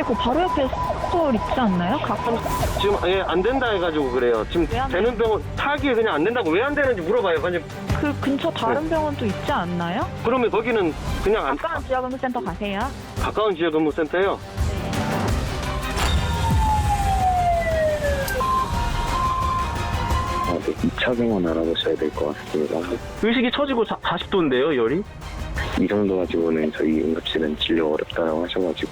그 바로 옆에 스토어 있지 않나요? 가끔. 지금 안 된다 해가지고 그래요. 지금 왜안 되는 병원 타기에 그냥 안 된다고 왜 안 되는지 물어봐요. 그냥 그 근처 다른 병원도 있지 않나요? 그러면 거기는 그냥 안 가까운 지역의무센터 가세요. 가까운 지역 근무센터요. 네, 2차 병원 알아보셔야 될 것 같습니다. 의식이 처지고 40도인데요, 열이? 이 정도 가지고는 저희 응급실은 진료 어렵다고 하셔가지고.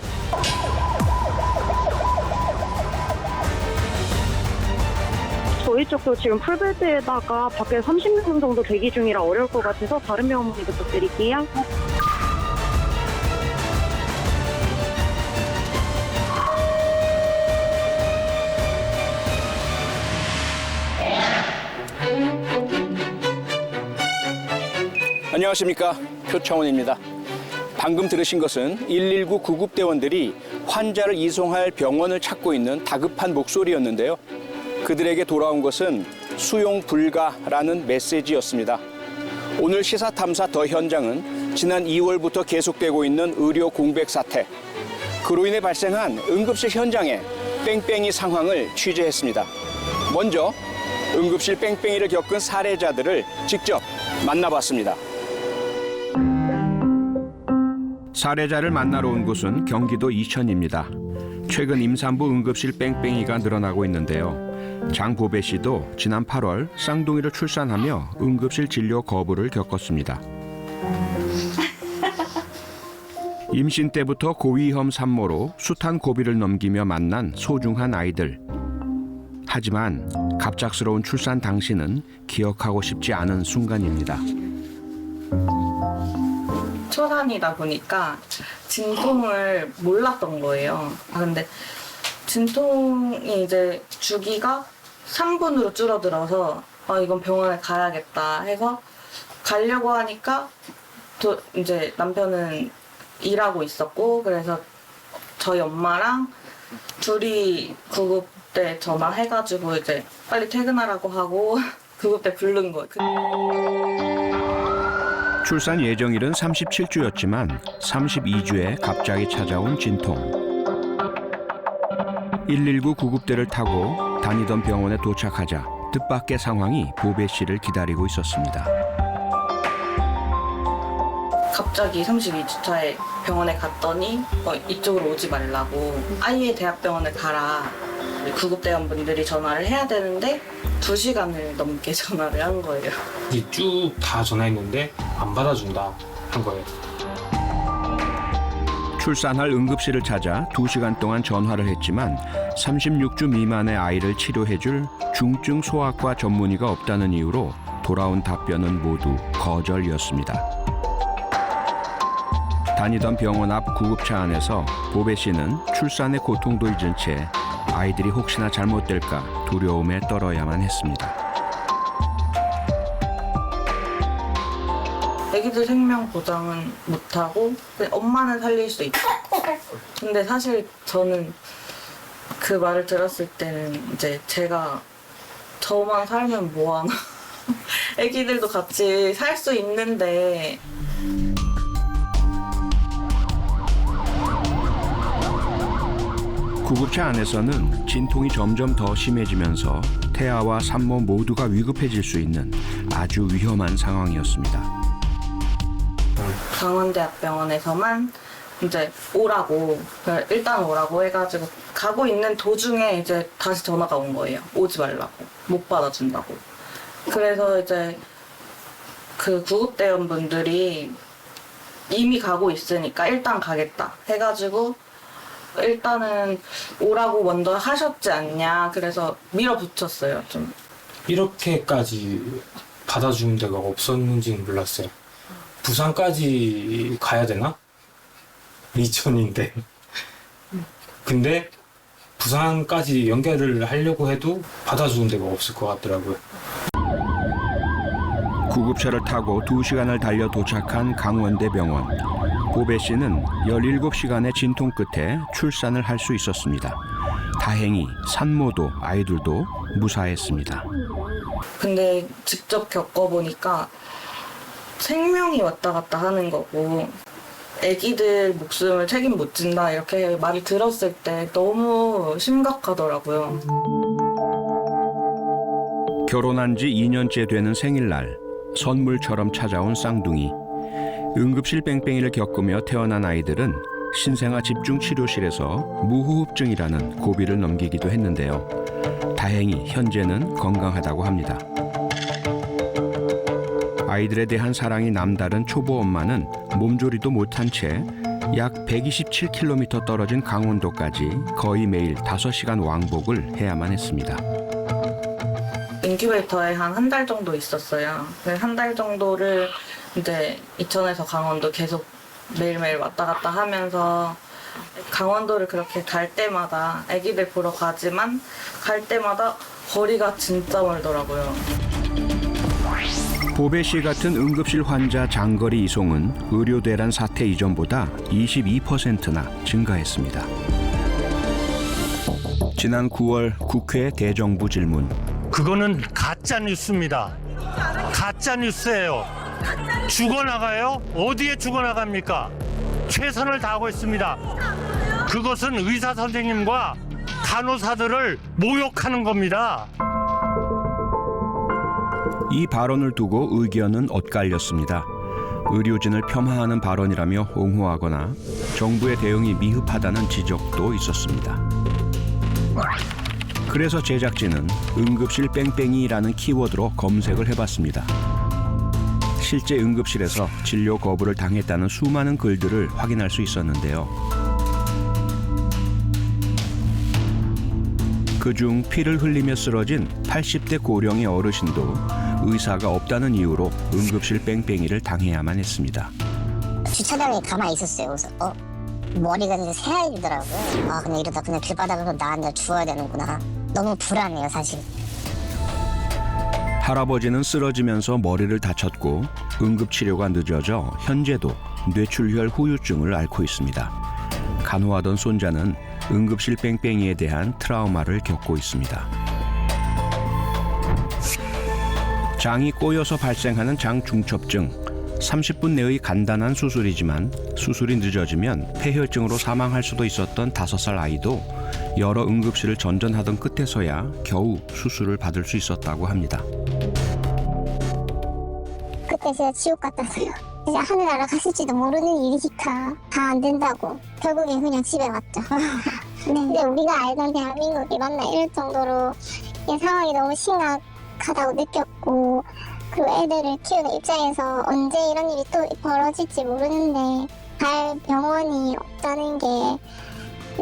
저희 쪽도 지금 풀베드에다가 밖에 30명 정도 대기 중이라 어려울 것 같아서 다른 병원 문의 부탁드릴게요. 안녕하십니까, 표창원입니다. 방금 들으신 것은 119 구급대원들이 환자를 이송할 병원을 찾고 있는 다급한 목소리였는데요. 그들에게 돌아온 것은 수용 불가라는 메시지였습니다. 오늘 시사탐사 더 현장은 지난 2월부터 계속되고 있는 의료 공백 사태, 그로 인해 발생한 응급실 현장의 뺑뺑이 상황을 취재했습니다. 먼저 응급실 뺑뺑이를 겪은 사례자들을 직접 만나봤습니다. 사례자를 만나러 온 곳은 경기도 이천입니다. 최근 임산부 응급실 뺑뺑이가 늘어나고 있는데요. 장보배 씨도 지난 8월 쌍둥이를 출산하며 응급실 진료 거부를 겪었습니다. 임신 때부터 고위험 산모로 숱한 고비를 넘기며 만난 소중한 아이들. 하지만 갑작스러운 출산 당시는 기억하고 싶지 않은 순간입니다. 초산이다 보니까 진통을 몰랐던 거예요. 근데 진통이 이제 주기가 3분으로 줄어들어서 이건 병원에 가야겠다 해서 가려고 하니까 또 이제 남편은 일하고 있었고, 그래서 저희 엄마랑 둘이 구급대 전화해가지고 이제 빨리 퇴근하라고 하고 구급대 부른 거예요. 출산 예정일은 37주였지만 32주에 갑자기 찾아온 진통. 119 구급대를 타고 다니던 병원에 도착하자 뜻밖의 상황이 보배 씨를 기다리고 있었습니다. 갑자기 32주차에 병원에 갔더니 이쪽으로 오지 말라고, 아예 대학병원에 가라. 구급대원분들이 전화를 해야 되는데 2시간을 넘게 전화를 한 거예요. 쭉 다 전화했는데 안 받아준다 한 거예요. 출산할 응급실을 찾아 2시간 동안 전화를 했지만 36주 미만의 아이를 치료해줄 중증 소아과 전문의가 없다는 이유로 돌아온 답변은 모두 거절이었습니다. 다니던 병원 앞 구급차 안에서 보배 씨는 출산의 고통도 잊은 채 아이들이 혹시나 잘못될까 두려움에 떨어야만 했습니다. 애기들 생명 보장은 못하고 엄마는 살릴 수 있다. 근데 사실 저는 그 말을 들었을 때는 이제 제가 저만 살면 뭐하나. 애기들도 같이 살 수 있는데. 구급차 안에서는 진통이 점점 더 심해지면서 태아와 산모 모두가 위급해질 수 있는 아주 위험한 상황이었습니다. 강원대학병원에서만 이제 오라고, 일단 오라고 해가지고 가고 있는 도중에 이제 다시 전화가 온 거예요. 오지 말라고, 못 받아준다고. 그래서 이제 그 구급대원분들이 이미 가고 있으니까 일단 가겠다 해가지고 일단은 오라고 먼저 하셨지 않냐, 그래서 밀어붙였어요. 좀 이렇게까지 받아주는 데가 없었는지는 몰랐어요. 부산까지 가야 되나? 이천인데. 근데 부산까지 연결을 하려고 해도 받아주는 데가 없을 것 같더라고요. 구급차를 타고 2시간을 달려 도착한 강원대 병원. 보배 씨는 17시간의 진통 끝에 출산을 할 수 있었습니다. 다행히 산모도 아이들도 무사했습니다. 근데 직접 겪어보니까 생명이 왔다 갔다 하는 거고, 애기들 목숨을 책임 못 진다 이렇게 말을 들었을 때 너무 심각하더라고요. 결혼한 지 2년째 되는 생일날 선물처럼 찾아온 쌍둥이. 응급실 뺑뺑이를 겪으며 태어난 아이들은 신생아 집중치료실에서 무호흡증이라는 고비를 넘기기도 했는데요. 다행히 현재는 건강하다고 합니다. 아이들에 대한 사랑이 남다른 초보 엄마는 몸조리도 못한 채 약 127km 떨어진 강원도까지 거의 매일 5시간 왕복을 해야만 했습니다. 인큐베이터에 한 달 정도 있었어요. 한 달 정도를 이제 이천에서 강원도 계속 매일매일 왔다 갔다 하면서 강원도를 그렇게 갈 때마다 아기들 보러 가지만 갈 때마다 거리가 진짜 멀더라고요. 보배 씨 같은 응급실 환자 장거리 이송은 의료 대란 사태 이전보다 22%나 증가했습니다. 지난 9월 국회 대정부 질문. 그거는 가짜 뉴스입니다. 가짜 뉴스예요. 죽어나가요? 어디에 죽어나갑니까? 최선을 다하고 있습니다. 그것은 의사 선생님과 간호사들을 모욕하는 겁니다. 이 발언을 두고 의견은 엇갈렸습니다. 의료진을 폄하하는 발언이라며 옹호하거나 정부의 대응이 미흡하다는 지적도 있었습니다. 그래서 제작진은 응급실 뺑뺑이라는 키워드로 검색을 해봤습니다. 실제 응급실에서 진료 거부를 당했다는 수많은 글들을 확인할 수 있었는데요. 그중 피를 흘리며 쓰러진 80대 고령의 어르신도 의사가 없다는 이유로 응급실 뺑뺑이를 당해야만 했습니다. 주차장에 가만히 있었어요. 그래서 머리가 이제 새하얘지더라고요. 그냥 이러다 그냥 길바닥에서 나앉아 죽어야 되는구나. 너무 불안해요, 사실. 할아버지는 쓰러지면서 머리를 다쳤고 응급치료가 늦어져 현재도 뇌출혈 후유증을 앓고 있습니다. 간호하던 손자는 응급실 뺑뺑이에 대한 트라우마를 겪고 있습니다. 장이 꼬여서 발생하는 장중첩증. 30분 내의 간단한 수술이지만 수술이 늦어지면 폐혈증으로 사망할 수도 있었던 5살 아이도 여러 응급실을 전전하던 끝에서야 겨우 수술을 받을 수 있었다고 합니다. 그때 제가 지옥 같았어요. 진짜 하늘나라 갔을지도 모르는 일이니까 다 안 된다고 결국엔 그냥 집에 왔죠. 네. 근데 우리가 알던 대한민국이 맞나 이럴 정도로 이 상황이 너무 심각하다고 느꼈고, 그리고 애들을 키우는 입장에서 언제 이런 일이 또 벌어질지 모르는데 갈 병원이 없다는 게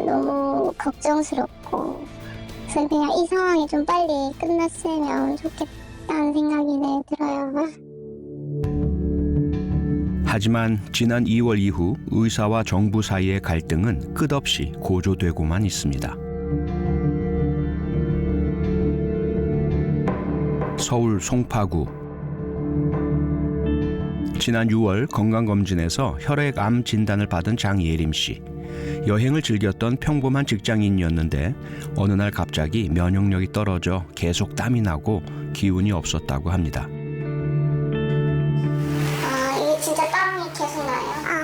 너무 걱정스럽고, 그래서 그냥 이 상황이 좀 빨리 끝났으면 좋겠다는 생각이 들어요. 하지만 지난 2월 이후 의사와 정부 사이의 갈등은 끝없이 고조되고만 있습니다. 서울 송파구. 지난 6월 건강검진에서 혈액암 진단을 받은 장예림 씨. 여행을 즐겼던 평범한 직장인이었는데 어느 날 갑자기 면역력이 떨어져 계속 땀이 나고 기운이 없었다고 합니다. 이게 진짜 땀이 계속 나요?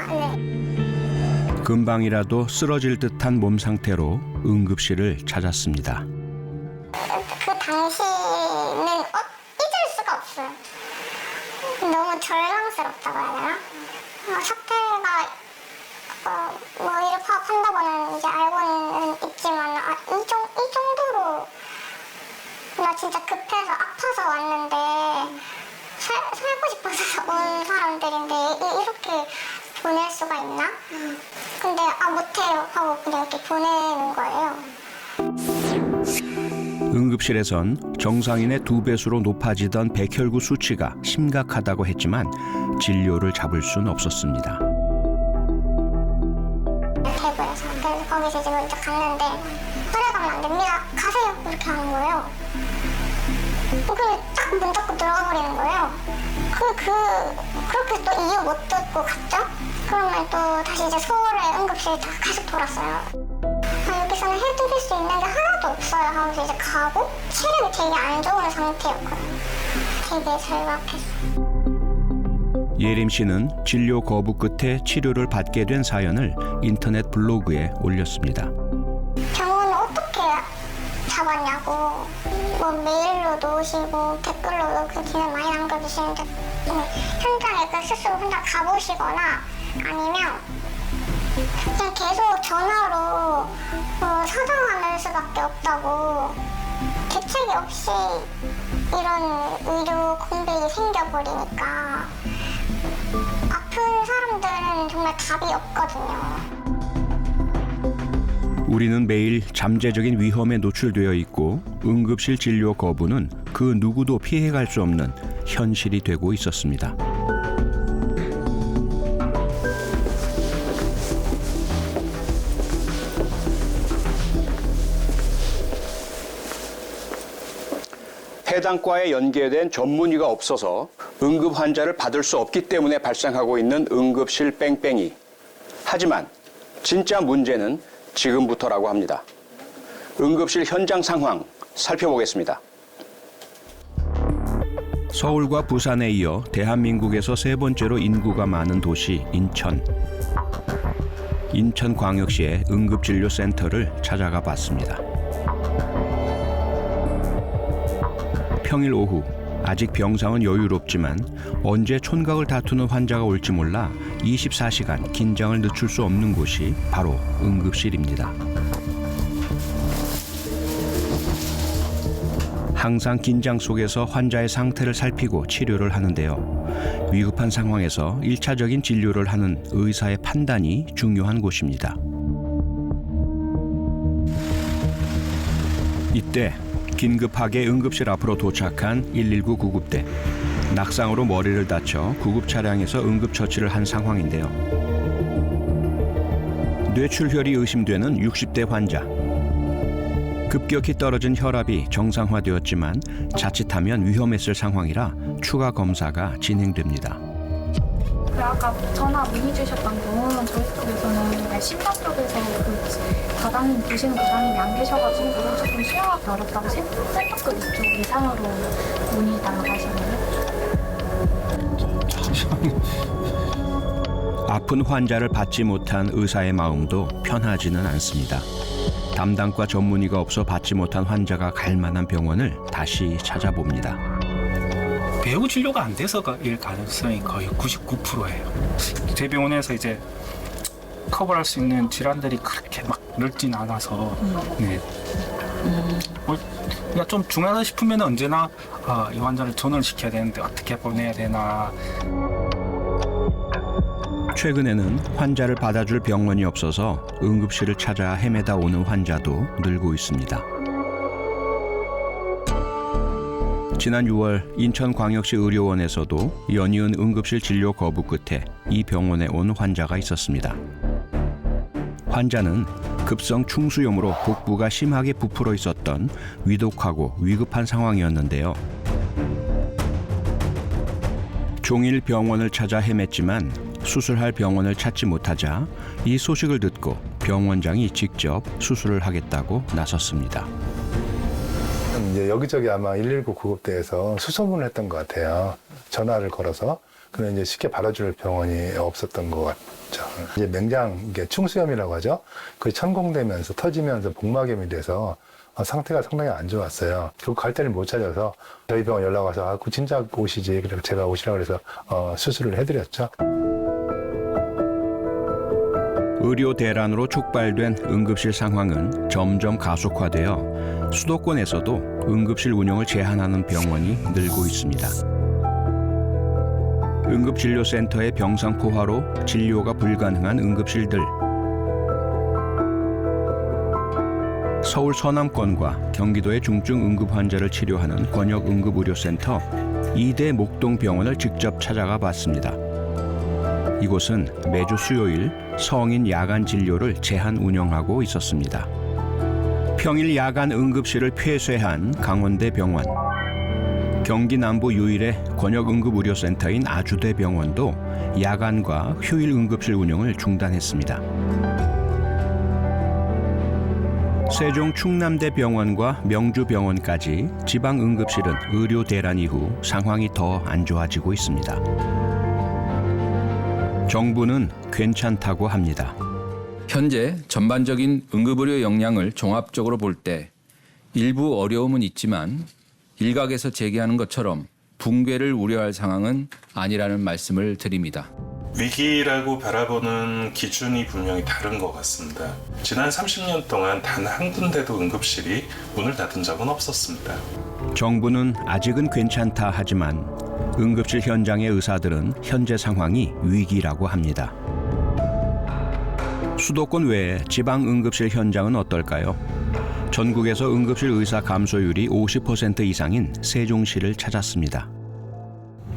네. 금방이라도 쓰러질 듯한 몸 상태로 응급실을 찾았습니다. 그 당시는 잊을 수가 없어요. 너무 절망스럽다고 해야 되나? 사태가 이를 파악한다고는 이제 알고는 있지만 이 정도로 나 진짜 급해서 아파서 왔는데 살고 싶어서 온 사람들인데 이렇게 보낼 수가 있나? 근데 못해요 하고 그냥 이렇게 보내는 거예요. 응급실에선 정상인의 2배수로 높아지던 백혈구 수치가 심각하다고 했지만 진료를 잡을 수는 없었습니다. 대구에서. 그래서 거기서 이제 먼저 갔는데 들어가면 안 됩니다. 가세요. 이렇게 하는 거예요. 그냥 딱 문 닫고 들어가 버리는 거예요. 그렇게 또 이유 못 듣고 갔죠? 그러면 또 다시 이제 서울에 응급실 다 계속 돌았어요. 여기서는 해드릴 수 있는 게 하나도 없어요 하면서 이제 가고 체력이 되게 안 좋은 상태였거든요. 되게 절박했어요. 예림 씨는 진료 거부 끝에 치료를 받게 된 사연을 인터넷 블로그에 올렸습니다. 병원을 어떻게 잡았냐고 뭐 메일로도 오시고 댓글로도 그 기사 많이 남겨주시는데 현장에 그 스스로 혼자 가보시거나 아니면 그냥 계속 전화로 사정하는 수밖에 없다고 대책이 없이 이런 의료 공백이 생겨버리니까 아픈 사람들은 정말 답이 없거든요. 우리는 매일 잠재적인 위험에 노출되어 있고 응급실 진료 거부는 그 누구도 피해갈 수 없는 현실이 되고 있었습니다. 해당 과에 연계된 전문의가 없어서 응급 환자를 받을 수 없기 때문에 발생하고 있는 응급실 뺑뺑이. 하지만 진짜 문제는 지금부터라고 합니다. 응급실 현장 상황 살펴보겠습니다. 서울과 부산에 이어 대한민국에서 세 번째로 인구가 많은 도시 인천. 인천광역시의 응급진료센터를 찾아가 봤습니다. 평일 오후 아직 병상은 여유롭지만 언제 촌각을 다투는 환자가 올지 몰라 24시간 긴장을 늦출 수 없는 곳이 바로 응급실입니다. 항상 긴장 속에서 환자의 상태를 살피고 치료를 하는데요. 위급한 상황에서 1차적인 진료를 하는 의사의 판단이 중요한 곳입니다. 이때 긴급하게 응급실 앞으로 도착한 119 구급대. 낙상으로 머리를 다쳐 구급 차량에서 응급처치를 한 상황인데요. 뇌출혈이 의심되는 60대 환자. 급격히 떨어진 혈압이 정상화되었지만 자칫하면 위험했을 상황이라 추가 검사가 진행됩니다. 아까 전화 문의 주셨던 경우는 저희 쪽에서는 심장 쪽에서 과장님 보시는 과장님이 안 계셔가지고 조금 수용하기 어렵다고 센터급 이쪽 이상으로 문의 나가시네요. 아픈 환자를 받지 못한 의사의 마음도 편하지는 않습니다. 담당과 전문의가 없어 받지 못한 환자가 갈 만한 병원을 다시 찾아봅니다. 배후 진료가 안 돼서일 가능성이 거의 99%예요. 제 병원에서 이제 커버할 수 있는 질환들이 그렇게 막 넓진 않아서 네. 그냥 좀 중요하다 싶으면 언제나 이 환자를 전원시켜야 되는데 어떻게 보내야 되나. 최근에는 환자를 받아줄 병원이 없어서 응급실을 찾아 헤매다 오는 환자도 늘고 있습니다. 지난 6월 인천광역시 의료원에서도 연이은 응급실 진료 거부 끝에 이 병원에 온 환자가 있었습니다. 환자는 급성 충수염으로 복부가 심하게 부풀어 있었던 위독하고 위급한 상황이었는데요. 종일 병원을 찾아 헤맸지만 수술할 병원을 찾지 못하자 이 소식을 듣고 병원장이 직접 수술을 하겠다고 나섰습니다. 이제 여기저기 아마 119 구급대에서 수소문을 했던 것 같아요. 전화를 걸어서. 근데 이제 쉽게 받아줄 병원이 없었던 것 같죠. 이제 맹장, 이게 충수염이라고 하죠. 그게 천공되면서 터지면서 복막염이 돼서 상태가 상당히 안 좋았어요. 결국 갈 데를 못 찾아서 저희 병원 연락 와서 진작 오시지. 그래서 제가 오시라고 해서 수술을 해드렸죠. 의료 대란으로 촉발된 응급실 상황은 점점 가속화되어 수도권에서도 응급실 운영을 제한하는 병원이 늘고 있습니다. 응급진료센터의 병상 포화로 진료가 불가능한 응급실들. 서울 서남권과 경기도의 중증 응급 환자를 치료하는 권역응급의료센터 2대 목동병원을 직접 찾아가 봤습니다. 이곳은 매주 수요일 성인 야간 진료를 제한 운영하고 있었습니다. 평일 야간 응급실을 폐쇄한 강원대 병원. 경기 남부 유일의 권역응급의료센터인 아주대 병원도 야간과 휴일 응급실 운영을 중단했습니다. 세종 충남대 병원과 명주병원까지 지방 응급실은 의료 대란 이후 상황이 더 안 좋아지고 있습니다. 정부는 괜찮다고 합니다. 현재 전반적인 응급의료 역량을 종합적으로 볼 때 일부 어려움은 있지만 일각에서 제기하는 것처럼 붕괴를 우려할 상황은 아니라는 말씀을 드립니다. 위기라고 바라보는 기준이 분명히 다른 것 같습니다. 지난 30년 동안 단 한 군데도 응급실이 문을 닫은 적은 없었습니다. 정부는 아직은 괜찮다 하지만 응급실 현장의 의사들은 현재 상황이 위기라고 합니다. 수도권 외에 지방 응급실 현장은 어떨까요? 전국에서 응급실 의사 감소율이 50% 이상인 세종시를 찾았습니다.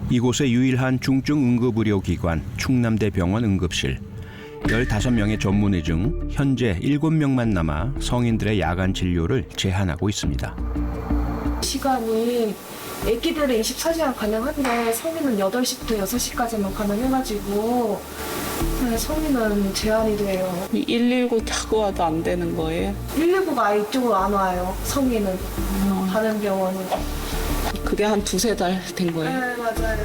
이곳의 유일한 중증 응급의료기관 충남대병원 응급실. 15명의 전문의 중 현재 7명만 남아 성인들의 야간 진료를 제한하고 있습니다. 시간이 애기들은 24시간 가능한데 성인은 8시부터 6시까지만 가능해가지고 성인은 제한이 돼요. 119 타고 와도 안 되는 거예요? 119가 이쪽으로 안 와요. 성인은 다른 병원은. 그게 한 2-3달 된 거예요? 네, 맞아요.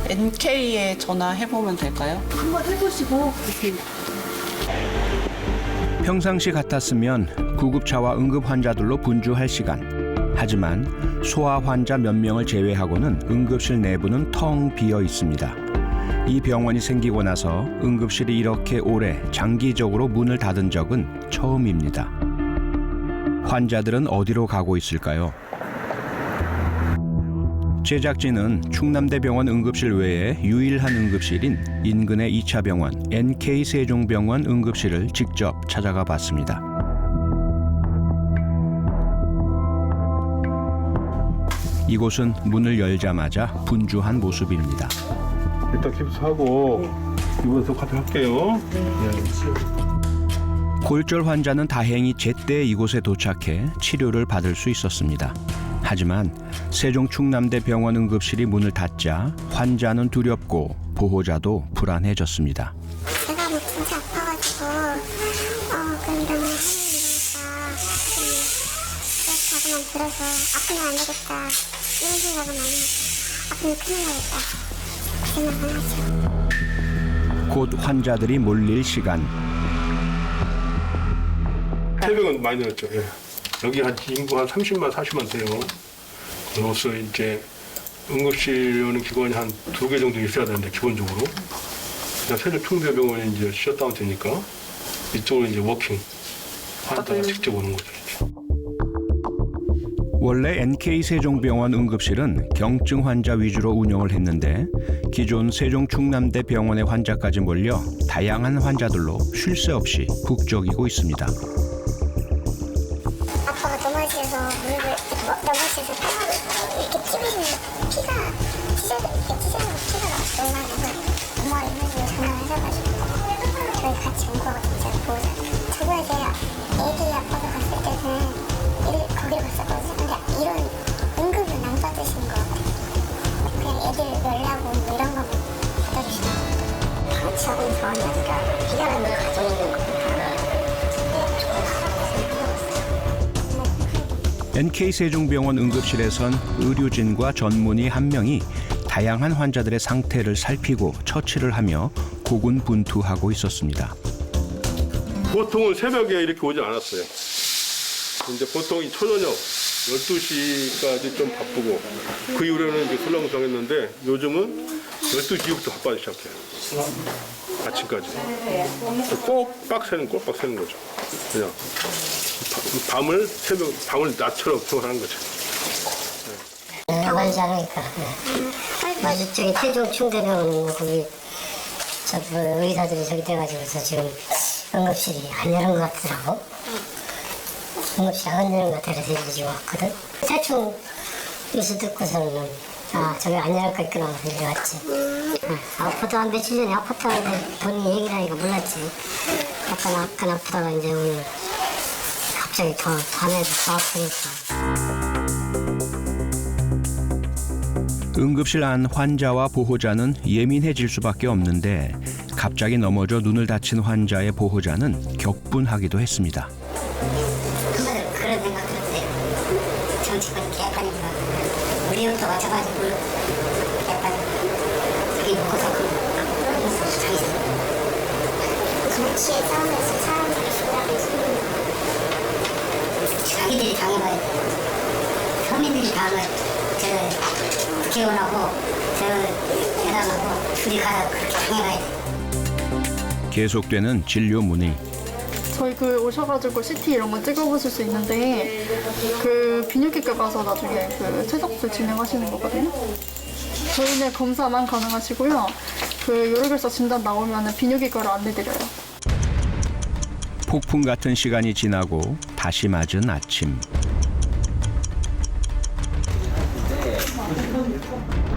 NK에 전화해보면 될까요? 한번 해보시고. 평상시 같았으면 구급차와 응급 환자들로 분주할 시간. 하지만 소아 환자 몇 명을 제외하고는 응급실 내부는 텅 비어 있습니다. 이 병원이 생기고 나서 응급실이 이렇게 오래 장기적으로 문을 닫은 적은 처음입니다. 환자들은 어디로 가고 있을까요? 제작진은 충남대병원 응급실 외에 유일한 응급실인 인근의 2차 병원 NK세종병원 응급실을 직접 찾아가 봤습니다. 이곳은 문을 열자마자 분주한 모습입니다. 일단 깁스하고 입원서 카드할게요. 골절 환자는 다행히 제때 이곳에 도착해 치료를 받을 수 있었습니다. 하지만 세종 충남대병원 응급실이 문을 닫자 환자는 두렵고 보호자도 불안해졌습니다. 제가 뭐 진짜 아파가지고 그럼 너무 하니까 자꾸만 들어서 아프면 안 되겠다 이런 생각은 안 해요. 아프면 큰일 나겠다 그 생각은 하죠. 곧 환자들이 몰릴 시간. 태백은 많이 늘었죠. 예. 여기 한 인구 한 30만, 40만 돼요. 그로서 이제 응급실 오는 기관이 한 2개 정도 있어야 되는데 기본적으로 그냥 세종 충대병원이 이제 셧다운 되니까 이쪽으로 이제 워킹 환자가 직접 오는 거죠. 원래 NK세종병원 응급실은 경증 환자 위주로 운영을 했는데 기존 세종충남대병원의 환자까지 몰려 다양한 환자들로 쉴 새 없이 북적이고 있습니다. 아빠가 넘어지셔서 무릎을 넘어지셔서 이렇게 찌르시면 피가 너무 많아서 엄마가 있는지 전화를 해가지고 저희 같이 온 거거든요. 보호자. 저번에 제가 애기 아빠가 갔을 때는 거기를 갔었거든요. 근데 이런 응급은 안 받으시는 것 같아요. 그냥 애들 놀라고 뭐 이런 거만 받아주시는 것 같아요. 같이 하고 있는 상황이니까 피가 나면 가정이 있는 거니까 NK세종병원 응급실에선 의료진과 전문의 1명이 다양한 환자들의 상태를 살피고 처치를 하며 고군분투하고 있었습니다. 보통은 새벽에 이렇게 오지 않았어요. 이제 보통 이 초저녁 12시까지 좀 바쁘고 그 이후로는 이제 설렁설렁했는데 요즘은 12시부터 바빠지기 시작해요. 아침까지. 꼬박 새는 거죠. 그냥 밤을 낮처럼 생활하는 거죠. 병원 자르니까 이쪽에 세종 충대병원 거기 의사들이 저기 돼가지고서 지금 응급실이 안 여는 것 같더라고. 응급실 안 여는 것 같아서 지금 왔거든. 대충 뉴스 듣고서는 저기 안 여는 거 있구나 이렇게 왔지. 아파도 한 며칠 전에 아팠다는데 본인이 얘기를 하니까 몰랐지. 약간 아프다가 이제 오늘 갑자기 더 밤에도 더 아프니까. 응급실 안 환자와 보호자는 예민해질 수밖에 없는데 갑자기 넘어져 눈을 다친 환자의 보호자는 격분하기도 했습니다. 그런 생각도 했어요. 정치권이 개판이니까 우리 형도 마찬가지고 약간 자기 먹고 자기 치에 싸우면서 사람들이 죽어가고 있습니다. 자기들이 당해봐야 돼요. 서민들이 당을 저 국회의원하고 저 대당하고 둘이 가서 그렇게 당해봐야 돼요. 계속되는 진료 문의. 저희 그 오셔가지고 CT 이런 거 찍어보실 수 있는데 그 비뇨기과 가서 나중에 그 최적술 진행하시는 거거든요. 저희는 검사만 가능하시고요. 그 요로결석 진단 나오면 비뇨기과로 안내드려요. 폭풍 같은 시간이 지나고 다시 맞은 아침.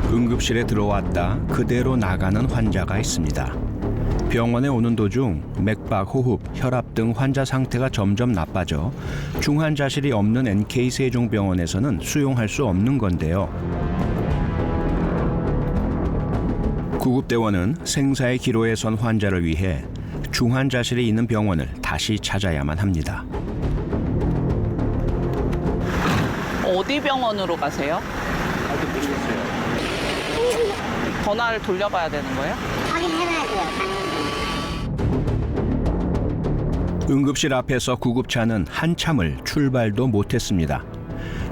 응급실에 들어왔다 그대로 나가는 환자가 있습니다. 병원에 오는 도중 맥박, 호흡, 혈압 등 환자 상태가 점점 나빠져 중환자실이 없는 NK세종병원에서는 수용할 수 없는 건데요. 구급대원은 생사의 기로에 선 환자를 위해 중환자실이 있는 병원을 다시 찾아야만 합니다. 어디 병원으로 가세요? 아직 모르겠어요. 전화를 돌려봐야 되는 거예요? 확인해봐야 돼요. 응급실 앞에서 구급차는 한참을 출발도 못했습니다.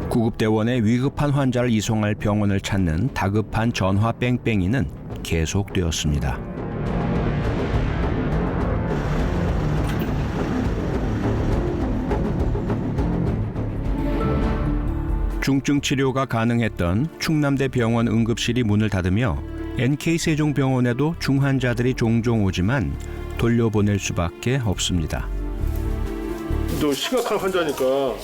구급대원의 위급한 환자를 이송할 병원을 찾는 다급한 전화 뺑뺑이는 계속되었습니다. 중증 치료가 가능했던 충남대 병원 응급실이 문을 닫으며 NK세종병원에도 중환자들이 종종 오지만 돌려보낼 수밖에 없습니다. 또 심각한 환자니까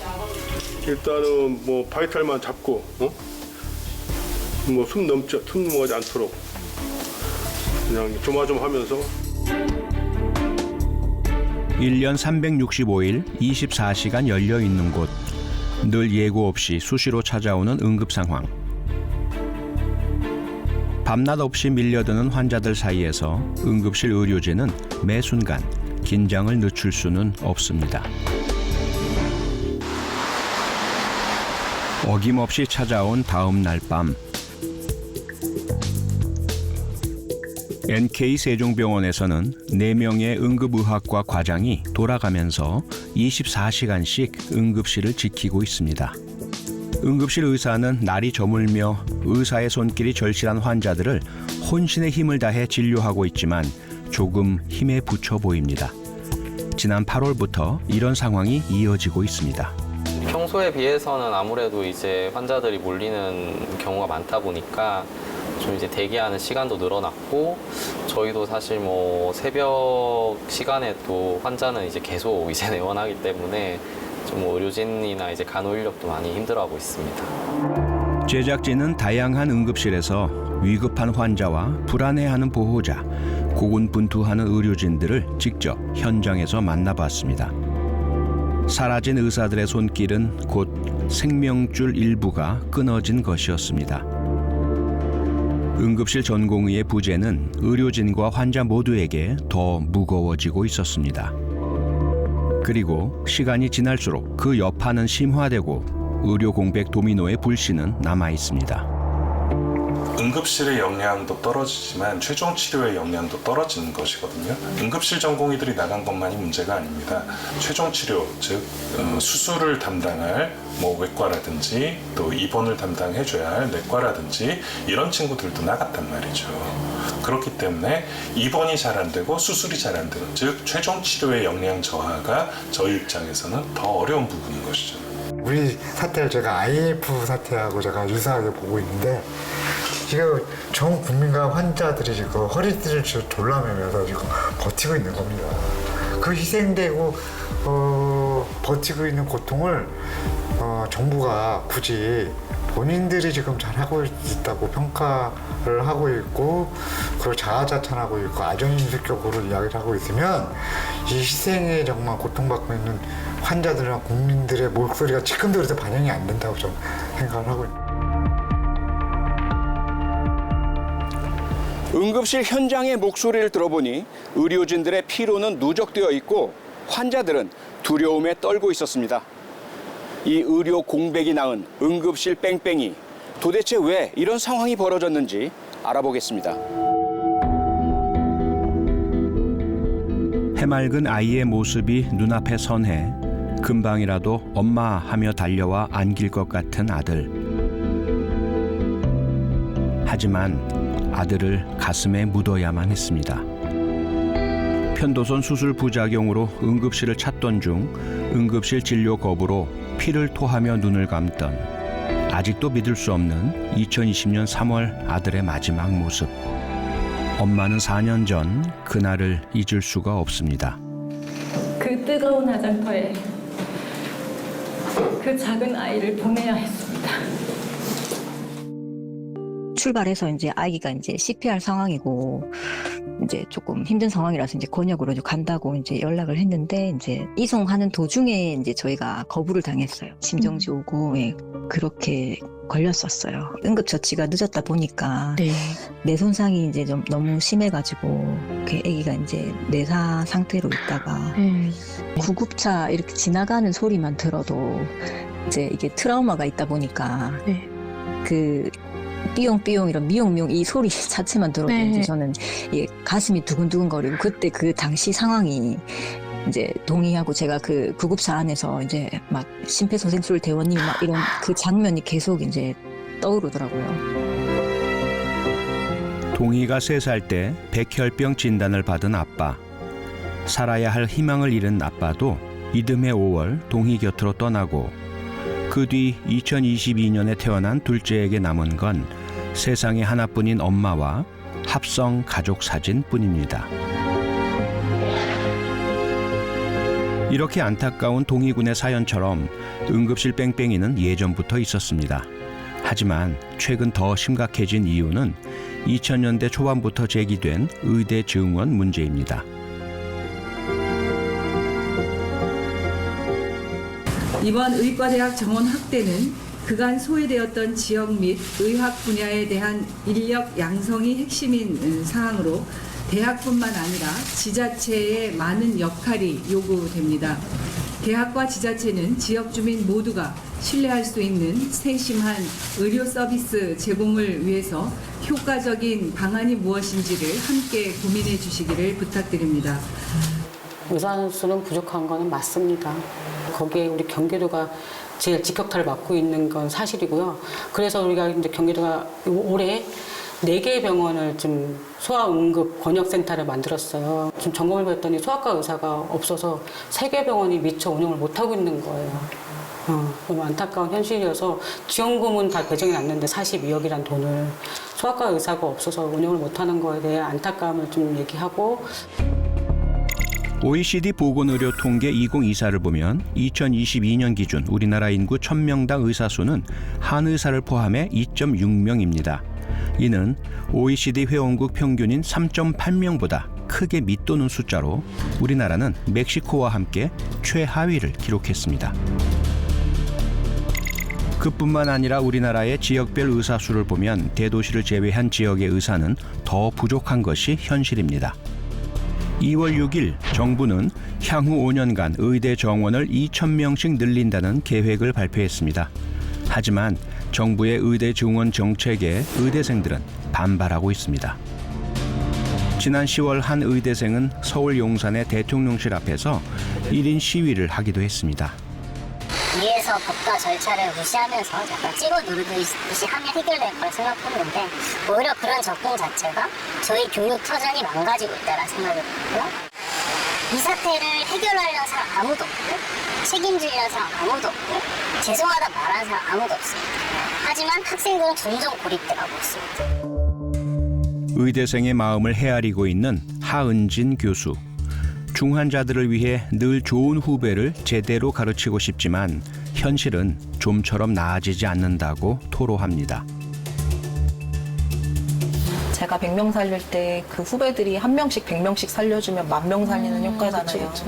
일단은 뭐 바이탈만 잡고 뭐 숨 넘어가지 않도록 그냥 조마조마하면서 1년 365일 24시간 열려 있는 곳. 늘 예고 없이 수시로 찾아오는 응급 상황. 밤낮 없이 밀려드는 환자들 사이에서 응급실 의료진은 매 순간 긴장을 늦출 수는 없습니다. 어김없이 찾아온 다음 날 밤. NK세종병원에서는 4명의 응급의학과 과장이 돌아가면서 24시간씩 응급실을 지키고 있습니다. 응급실 의사는 날이 저물며 의사의 손길이 절실한 환자들을 혼신의 힘을 다해 진료하고 있지만 조금 힘에 부쳐 보입니다. 지난 8월부터 이런 상황이 이어지고 있습니다. 평소에 비해서는 아무래도 이제 환자들이 몰리는 경우가 많다 보니까 좀 이제 대기하는 시간도 늘어났고 저희도 사실 뭐 새벽 시간에도 환자는 이제 계속 이제 내원하기 때문에 좀 의료진이나 이제 간호 인력도 많이 힘들어하고 있습니다. 제작진은 다양한 응급실에서 위급한 환자와 불안해하는 보호자, 고군분투하는 의료진들을 직접 현장에서 만나봤습니다. 사라진 의사들의 손길은 곧 생명줄 일부가 끊어진 것이었습니다. 응급실 전공의의 부재는 의료진과 환자 모두에게 더 무거워지고 있었습니다. 그리고 시간이 지날수록 그 여파는 심화되고 의료 공백 도미노의 불씨는 남아 있습니다. 응급실의 역량도 떨어지지만 최종 치료의 역량도 떨어지는 것이거든요. 응급실 전공의들이 나간 것만이 문제가 아닙니다. 최종 치료, 즉 수술을 담당할 뭐 외과라든지 또 입원을 담당해줘야 할 내과라든지 이런 친구들도 나갔단 말이죠. 그렇기 때문에 입원이 잘 안 되고 수술이 잘 안 되는, 즉 최종 치료의 역량 저하가 저희 입장에서는 더 어려운 부분인 것이죠. 우리 사태를 제가 IF 사태하고 제가 유사하게 보고 있는데 지금 전 국민과 환자들이 지금 허리띠를 졸라매면서 지금 버티고 있는 겁니다. 그 희생되고 버티고 있는 고통을 정부가 굳이 본인들이 지금 잘하고 있다고 평가를 하고 있고 그리고 자아자찬하고 있고 아전인식적으로 이야기를 하고 있으면 이 희생에 정말 고통받고 있는 환자들이나 국민들의 목소리가 지금도 그래서 반영이 안 된다고 저는 생각을 하고 있습니다. 응급실 현장의 목소리를 들어보니 의료진들의 피로는 누적되어 있고 환자들은 두려움에 떨고 있었습니다. 이 의료 공백이 낳은 응급실 뺑뺑이, 도대체 왜 이런 상황이 벌어졌는지 알아보겠습니다. 해맑은 아이의 모습이 눈앞에 선해 금방이라도 엄마 하며 달려와 안길 것 같은 아들. 하지만 아들을 가슴에 묻어야만 했습니다. 편도선 수술 부작용으로 응급실을 찾던 중 응급실 진료 거부로 피를 토하며 눈을 감던 아직도 믿을 수 없는 2020년 3월 아들의 마지막 모습. 엄마는 4년 전 그날을 잊을 수가 없습니다. 그 뜨거운 화장터에 그 작은 아이를 보내야 했습니다. 출발해서 이제 아기가 이제 CPR 상황이고 이제 조금 힘든 상황이라서 이제 권역으로 간다고 이제 연락을 했는데 이제 이송하는 도중에 이제 저희가 거부를 당했어요. 심정지 오고 예, 그렇게 걸렸었어요. 응급처치가 늦었다 보니까 내 손상이 이제 좀 너무 심해가지고 그 아기가 이제 내사 상태로 있다가 구급차 이렇게 지나가는 소리만 들어도 이제 이게 트라우마가 있다 보니까 그 삐용삐용 이런 미용미용 이 소리 자체만 들어도 이제 저는 예, 가슴이 두근두근거리고 그때 그 당시 상황이 이제 동의하고 제가 그 구급차 안에서 이제 막 심폐소생술 대원님 막 이런 그 장면이 계속 이제 떠오르더라고요. 동희가 3살 때 백혈병 진단을 받은 아빠. 살아야 할 희망을 잃은 아빠도 이듬해 5월 동희 곁으로 떠나고 그 뒤 2022년에 태어난 둘째에게 남은 건 세상에 하나뿐인 엄마와 합성 가족 사진뿐입니다. 이렇게 안타까운 동희군의 사연처럼 응급실 뺑뺑이는 예전부터 있었습니다. 하지만 최근 더 심각해진 이유는 2000년대 초반부터 제기된 의대 증원 문제입니다. 이번 의과대학 정원 확대는 그간 소외되었던 지역 및 의학 분야에 대한 인력 양성이 핵심인 사항으로 대학뿐만 아니라 지자체의 많은 역할이 요구됩니다. 대학과 지자체는 지역 주민 모두가 신뢰할 수 있는 세심한 의료 서비스 제공을 위해서 효과적인 방안이 무엇인지를 함께 고민해 주시기를 부탁드립니다. 의사 수는 부족한 거는 맞습니다. 거기에 우리 경기도가 제일 직격탄을 맞고 있는 건 사실이고요. 그래서 우리가 이제 경기도가 올해 4개의 병원을 좀 소아응급 권역센터를 만들었어요. 지금 점검을 했더니 소아과 의사가 없어서 3개 병원이 미처 운영을 못하고 있는 거예요. 너무 안타까운 현실이어서 지원금은 다 배정이 났는데 42억이란 돈을 소아과 의사가 없어서 운영을 못하는 거에 대해 안타까움을 좀 얘기하고 OECD 보건의료 통계 2024를 보면 2022년 기준 우리나라 인구 1000명당 의사 수는 한의사를 포함해 2.6명입니다. 이는 OECD 회원국 평균인 3.8명보다 크게 밑도는 숫자로 우리나라는 멕시코와 함께 최하위를 기록했습니다. 그뿐만 아니라 우리나라의 지역별 의사 수를 보면 대도시를 제외한 지역의 의사는 더 부족한 것이 현실입니다. 2월 6일 정부는 향후 5년간 의대 정원을 2,000명씩 늘린다는 계획을 발표했습니다. 하지만 정부의 의대 증원 정책에 의대생들은 반발하고 있습니다. 지난 10월 한 의대생은 서울 용산의 대통령실 앞에서 1인 시위를 하기도 했습니다. 위에서 법과 절차를 무시하면서 약간 찍어 누르듯이 하면 해결될 거라 생각했는데 오히려 그런 접근 자체가 저희 교육 터전이 망가지고 있다는 생각이 들고요. 이 사태를 해결하려는 사람 아무도 없고 책임지려는 사람 아무도 없고 죄송하다 말하는 사람 아무도 없습니다. 하지만 학생들은 점점 고립돼가고 있습니다. 의대생의 마음을 헤아리고 있는 하은진 교수. 중환자들을 위해 늘 좋은 후배를 제대로 가르치고 싶지만 현실은 좀처럼 나아지지 않는다고 토로합니다. 제가 100명 살릴 때 그 후배들이 1명씩 100명씩 살려주면 10,000명 살리는 효과잖아요. 그쵸.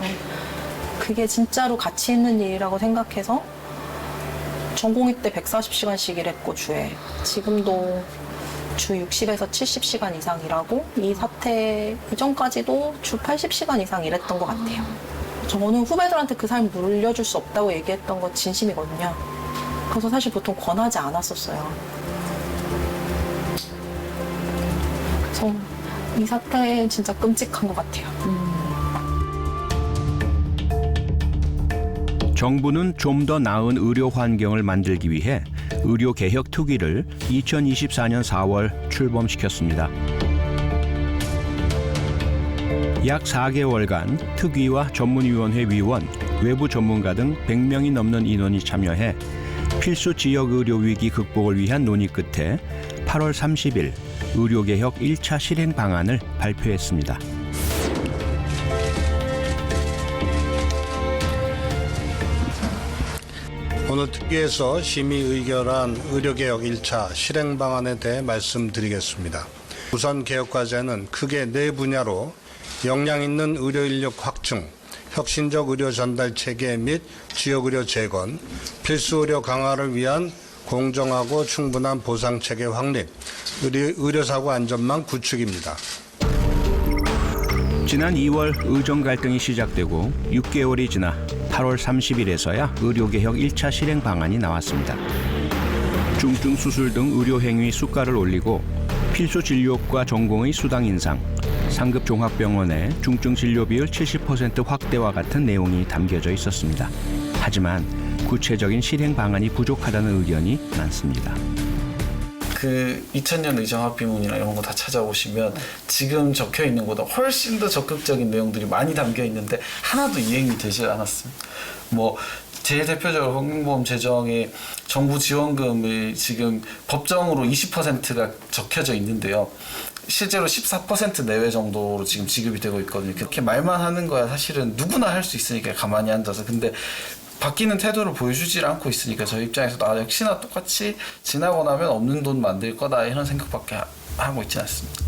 그게 진짜로 가치 있는 일이라고 생각해서 전공의 때 140시간씩 일했고 주에 지금도 주 60에서 70시간 이상 일하고 이 사태 이전까지도 주 80시간 이상 일했던 것 같아요. 저는 후배들한테 그 삶을 물려줄 수 없다고 얘기했던 건 진심이거든요. 그래서 사실 보통 권하지 않았었어요. 그래서 이 사태 진짜 끔찍한 것 같아요. 정부는 좀 더 나은 의료 환경을 만들기 위해 의료개혁 특위를 2024년 4월 출범시켰습니다. 약 4개월간 특위와 전문위원회 위원, 외부 전문가 등 100명이 넘는 인원이 참여해 필수 지역 의료 위기 극복을 위한 논의 끝에 8월 30일 의료개혁 1차 실행 방안을 발표했습니다. 오늘 특위에서 심의 의결한 의료개혁 1차 실행 방안에 대해 말씀드리겠습니다. 우선 개혁 과제는 크게 4분야로 역량 있는 의료 인력 확충, 혁신적 의료 전달 체계 및 지역 의료 재건, 필수 의료 강화를 위한 공정하고 충분한 보상 체계 확립, 의료사고 안전망 구축입니다. 지난 2월 의정 갈등이 시작되고 6개월이 지나 8월 30일에서야 의료개혁 1차 실행 방안이 나왔습니다. 중증 수술 등 의료 행위 수가를 올리고 필수 진료과 전공의 수당 인상, 상급 종합병원의 중증 진료 비율 70% 확대와 같은 내용이 담겨져 있었습니다. 하지만 구체적인 실행 방안이 부족하다는 의견이 많습니다. 그 2000년 의정합의문이나 이런 거 다 찾아오시면 지금 적혀 있는 것보다 훨씬 더 적극적인 내용들이 많이 담겨 있는데 하나도 이행이 되지 않았습니다. 뭐 제일 대표적으로 건강보험 재정에 정부 지원금이 지금 법정으로 20%가 적혀져 있는데요. 실제로 14% 내외 정도로 지금 지급이 되고 있거든요. 그렇게 말만 하는 거야 사실은 누구나 할 수 있으니까 가만히 앉아서. 근데 바뀌는 태도를 보여주지 않고 있으니까 저희 입장에서도 역시나 똑같이 지나고 나면 없는 돈 만들 거다 이런 생각밖에 하고 있지 않습니다.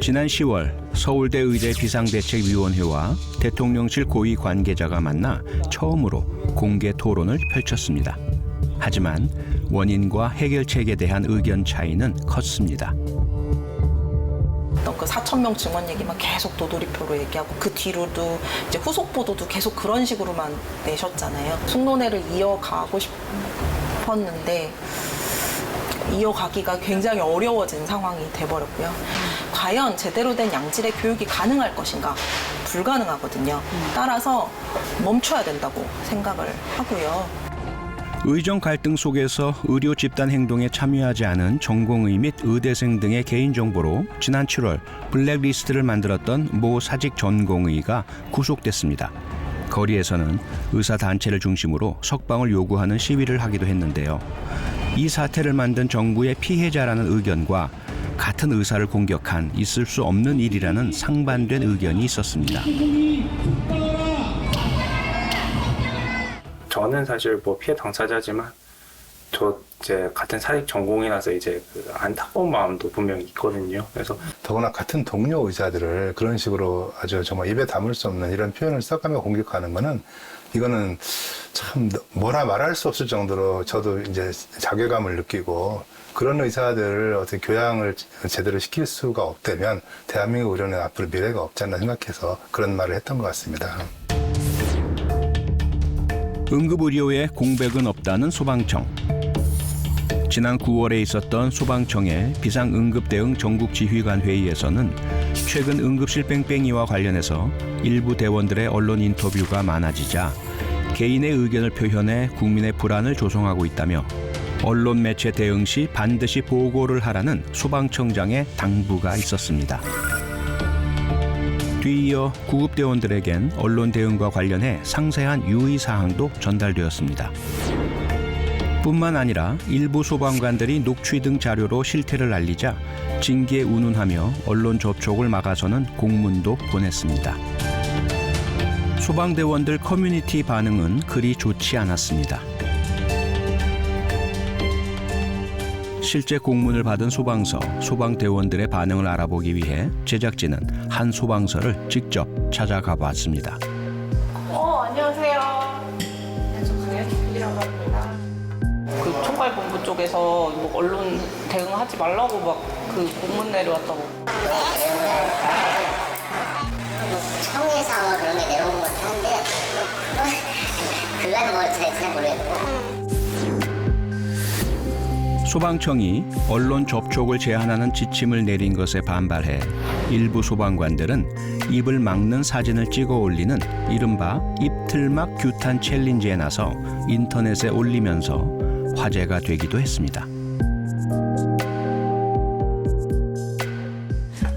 지난 10월 서울대 의대 비상대책위원회와 대통령실 고위 관계자가 만나 처음으로 공개 토론을 펼쳤습니다. 하지만 원인과 해결책에 대한 의견 차이는 컸습니다. 그 4,000명 증원 얘기만 계속 도돌이표로 얘기하고 그 뒤로도 이제 후속 보도도 계속 그런 식으로만 내셨잖아요. 숙론회를 이어가고 싶었는데 이어가기가 굉장히 어려워진 상황이 돼버렸고요. 과연 제대로 된 양질의 교육이 가능할 것인가? 불가능하거든요. 따라서 멈춰야 된다고 생각을 하고요. 의정 갈등 속에서 의료 집단 행동에 참여하지 않은 전공의 및 의대생 등의 개인정보로 지난 7월 블랙리스트를 만들었던 모 사직 전공의가 구속됐습니다. 거리에서는 의사단체를 중심으로 석방을 요구하는 시위를 하기도 했는데요. 이 사태를 만든 정부의 피해자라는 의견과 같은 의사를 공격한 있을 수 없는 일이라는 상반된 의견이 있었습니다. 저는 사실 뭐 피해 당사자지만 저 이제 같은 사직 전공이라서 이제 그 안타까운 마음도 분명히 있거든요. 그래서 더구나 같은 동료 의사들을 그런 식으로 아주 정말 입에 담을 수 없는 이런 표현을 써가며 공격하는 거는 이거는 참 뭐라 말할 수 없을 정도로 저도 이제 자괴감을 느끼고 그런 의사들을 어떻게 교양을 제대로 시킬 수가 없다면 대한민국 의료는 앞으로 미래가 없지 않나 생각해서 그런 말을 했던 것 같습니다. 응급의료에 공백은 없다는 소방청. 지난 9월에 있었던 소방청의 비상응급대응 전국지휘관 회의에서는 최근 응급실 뺑뺑이와 관련해서 일부 대원들의 언론 인터뷰가 많아지자 개인의 의견을 표현해 국민의 불안을 조성하고 있다며 언론 매체 대응 시 반드시 보고를 하라는 소방청장의 당부가 있었습니다. 뒤이어 구급대원들에겐 언론 대응과 관련해 상세한 유의사항도 전달되었습니다. 뿐만 아니라 일부 소방관들이 녹취 등 자료로 실태를 알리자 징계에 운운하며 언론 접촉을 막아서는 공문도 보냈습니다. 소방대원들 커뮤니티 반응은 그리 좋지 않았습니다. 실제 공문을 받은 소방서, 소방대원들의 반응을 알아보기 위해 제작진은 한 소방서를 직접 찾아가 봤습니다. 안녕하세요. 저 강혜숙이라고 합니다. 그 총괄본부 쪽에서 뭐 언론 대응하지 말라고 막 그 공문 내려왔다고. 청에서 그런 게 내려온 것 같은데 그거는 뭐 잘 모르겠고. 소방청이 언론 접촉을 제한하는 지침을 내린 것에 반발해 일부 소방관들은 입을 막는 사진을 찍어 올리는 이른바 입틀막 규탄 챌린지에 나서 인터넷에 올리면서 화제가 되기도 했습니다.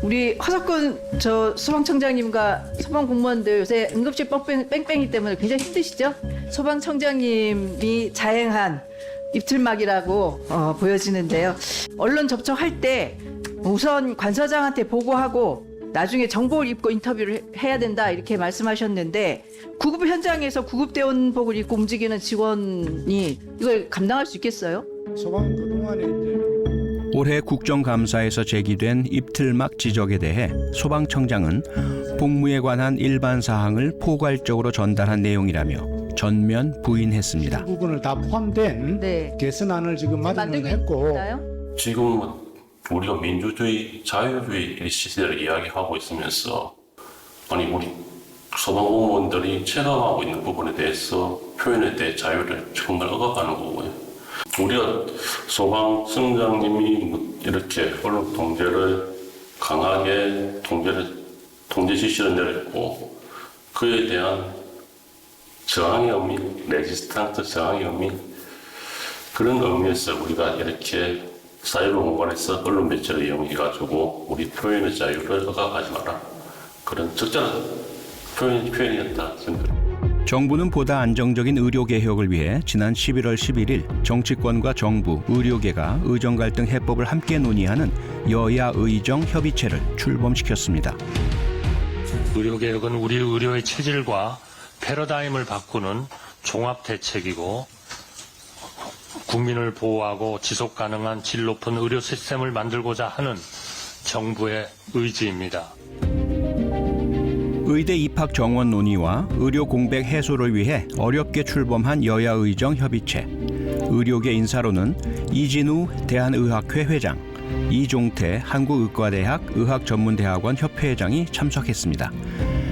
우리 허석군 소방청장님과 소방공무원들 요새 응급실 뺑뺑이 때문에 굉장히 힘드시죠? 소방청장님이 자행한 입틀막이라고 보여지는데요. 언론 접촉할 때 우선 관서장한테 보고하고 나중에 정복을 입고 인터뷰를 해야 된다 이렇게 말씀하셨는데 구급 현장에서 구급대원복을 입고 움직이는 직원이 이걸 감당할 수 있겠어요? 소방은 그동안에 이제 올해 국정감사에서 제기된 입틀막 지적에 대해 소방청장은 복무에 관한 일반 사항을 포괄적으로 전달한 내용이라며 전면 부인했습니다. 부분을 다 포함된 개선안을 지금 마련을 했고 지금 우리가 민주주의, 자유주의 시대를 이야기하고 있으면서 아니 우리 소방공무원들이 체감하고 있는 부분에 대해서 표현에 대해 자유를 정말 억압하는 거고요. 우리가 소방청장님이 이렇게 언론 통제를 강하게 통제 지시를 내렸고 그에 대한 저항의 의미, 레지스탕스 저항의 의미 그런 의미에서 우리가 이렇게 사이버 공간에서 언론 매체를 이용해가지고 우리 표현의 자유를 억압하지 마라. 그런 적절한 표현이었다 생각합니다. 정부는 보다 안정적인 의료 개혁을 위해 지난 11월 11일 정치권과 정부, 의료계가 의정 갈등 해법을 함께 논의하는 여야 의정 협의체를 출범시켰습니다. 의료 개혁은 우리 의료의 체질과 패러다임을 바꾸는 종합 대책이고 국민을 보호하고 지속 가능한 질 높은 의료 시스템을 만들고자 하는 정부의 의지입니다. 의대 입학 정원 논의와 의료 공백 해소를 위해 어렵게 출범한 여야 의정 협의체. 의료계 인사로는 이진우 대한의학회 회장, 이종태 한국의과대학 의학전문대학원 협회회장이 참석했습니다.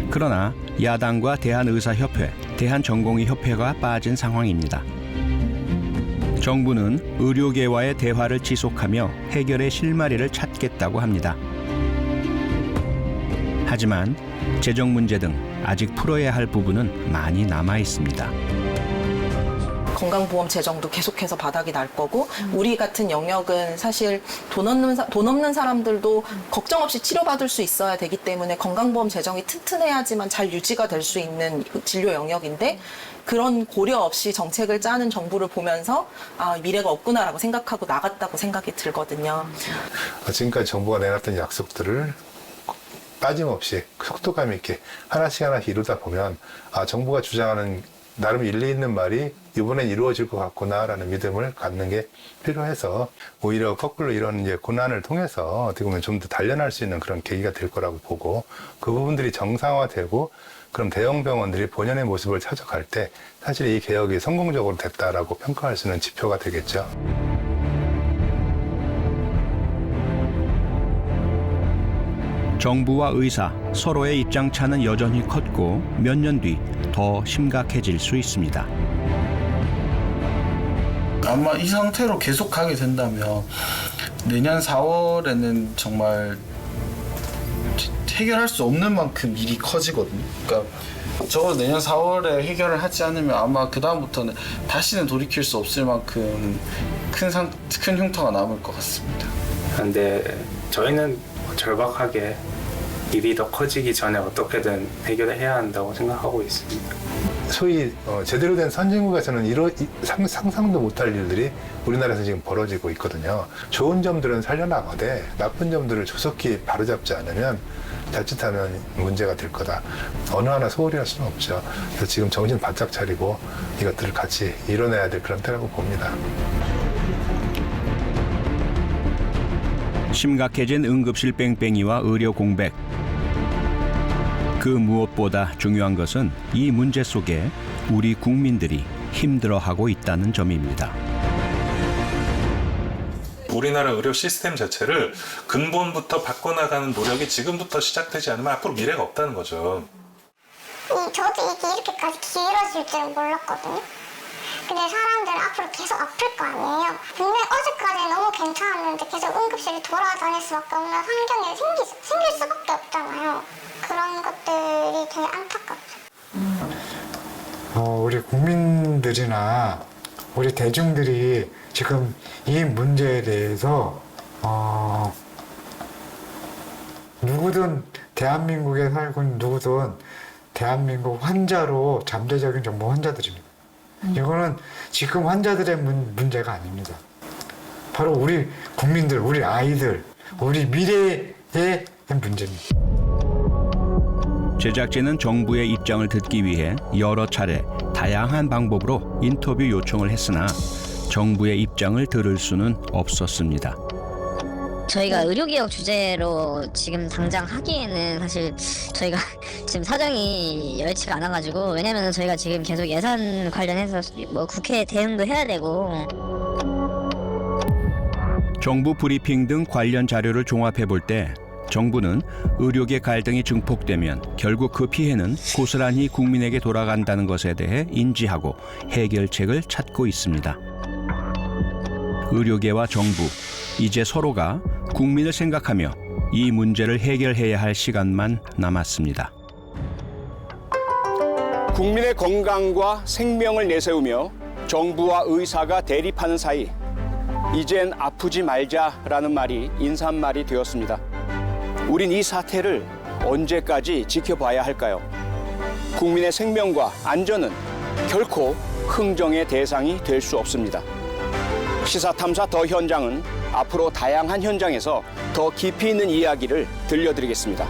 그러나 야당과 대한의사협회, 대한전공의협회가 빠진 상황입니다. 정부는 의료계와의 대화를 지속하며 해결의 실마리를 찾겠다고 합니다. 하지만 재정 문제 등 아직 풀어야 할 부분은 많이 남아 있습니다. 건강보험 재정도 계속해서 바닥이 날 거고 우리 같은 영역은 사실 돈 없는 사람들도 걱정 없이 치료받을 수 있어야 되기 때문에 건강보험 재정이 튼튼해야지만 잘 유지가 될 수 있는 진료 영역인데 그런 고려 없이 정책을 짜는 정부를 보면서 미래가 없구나라고 생각하고 나갔다고 생각이 들거든요. 지금까지 정부가 내놨던 약속들을 빠짐없이 속도감 있게 하나씩 이루다 보면 정부가 주장하는 나름 일리 있는 말이 이번엔 이루어질 것 같구나라는 믿음을 갖는 게 필요해서 오히려 거꾸로 이런 이제 고난을 통해서 어떻게 보면 좀 더 단련할 수 있는 그런 계기가 될 거라고 보고 그 부분들이 정상화되고 그럼 대형 병원들이 본연의 모습을 찾아갈 때 사실 이 개혁이 성공적으로 됐다라고 평가할 수 있는 지표가 되겠죠. 정부와 의사 서로의 입장 차는 여전히 컸고 몇 년 뒤 더 심각해질 수 있습니다. 아마 이 상태로 계속 가게 된다면 내년 4월에는 정말 해결할 수 없는 만큼 일이 커지거든요. 그러니까 적어도 내년 4월에 해결을 하지 않으면 아마 그 다음부터는 다시는 돌이킬 수 없을 만큼 큰 흉터가 남을 것 같습니다. 근데 저희는 절박하게 일이 더 커지기 전에 어떻게든 해결을 해야 한다고 생각하고 있습니다. 소위 제대로 된 선진국에서는 상상도 못할 일들이 우리나라에서 지금 벌어지고 있거든요. 좋은 점들은 살려나가되 나쁜 점들을 조속히 바로잡지 않으면 자칫하면 문제가 될 거다. 어느 하나 소홀히 할 수는 없죠. 그래서 지금 정신 바짝 차리고 이것들을 같이 이뤄내야 될 그런 때라고 봅니다. 심각해진 응급실 뺑뺑이와 의료 공백. 그 무엇보다 중요한 것은 이 문제 속에 우리 국민들이 힘들어하고 있다는 점입니다. 우리나라 의료 시스템 자체를 근본부터 바꿔나가는 노력이 지금부터 시작되지 않으면 앞으로 미래가 없다는 거죠. 저도 이게 이렇게까지 길어질 줄은 몰랐거든요. 근데 사람들은 앞으로 계속 아플 거 아니에요. 분명 어제까지 너무 괜찮았는데 계속 응급실에 돌아다닐 수밖에 없는 환경이 생길 수밖에 없잖아요. 그런 것들이 되게 안타깝죠. 우리 국민들이나 우리 대중들이 지금 이 문제에 대해서 누구든 대한민국에 살고 있는 누구든 대한민국 환자로 잠재적인 정보 환자들입니다. 이거는 지금 환자들의 문제가 아닙니다. 바로 우리 국민들, 우리 아이들, 우리 미래의 문제입니다. 제작진은 정부의 입장을 듣기 위해 여러 차례 다양한 방법으로 인터뷰 요청을 했으나 정부의 입장을 들을 수는 없었습니다. 저희가 의료개혁 주제로 지금 당장 하기에는 사실 저희가 지금 사정이 여의치가 않아가지고, 왜냐면 저희가 지금 계속 예산 관련해서 뭐 국회 대응도 해야 되고. 정부 브리핑 등 관련 자료를 종합해 볼 때 정부는 의료계 갈등이 증폭되면 결국 그 피해는 고스란히 국민에게 돌아간다는 것에 대해 인지하고 해결책을 찾고 있습니다. 의료계와 정부, 이제 서로가 국민을 생각하며 이 문제를 해결해야 할 시간만 남았습니다. 국민의 건강과 생명을 내세우며 정부와 의사가 대립하는 사이, 이젠 아프지 말자라는 말이 인사말이 되었습니다. 우린 이 사태를 언제까지 지켜봐야 할까요? 국민의 생명과 안전은 결코 흥정의 대상이 될 수 없습니다. 시사탐사 더 현장은 앞으로 다양한 현장에서 더 깊이 있는 이야기를 들려드리겠습니다.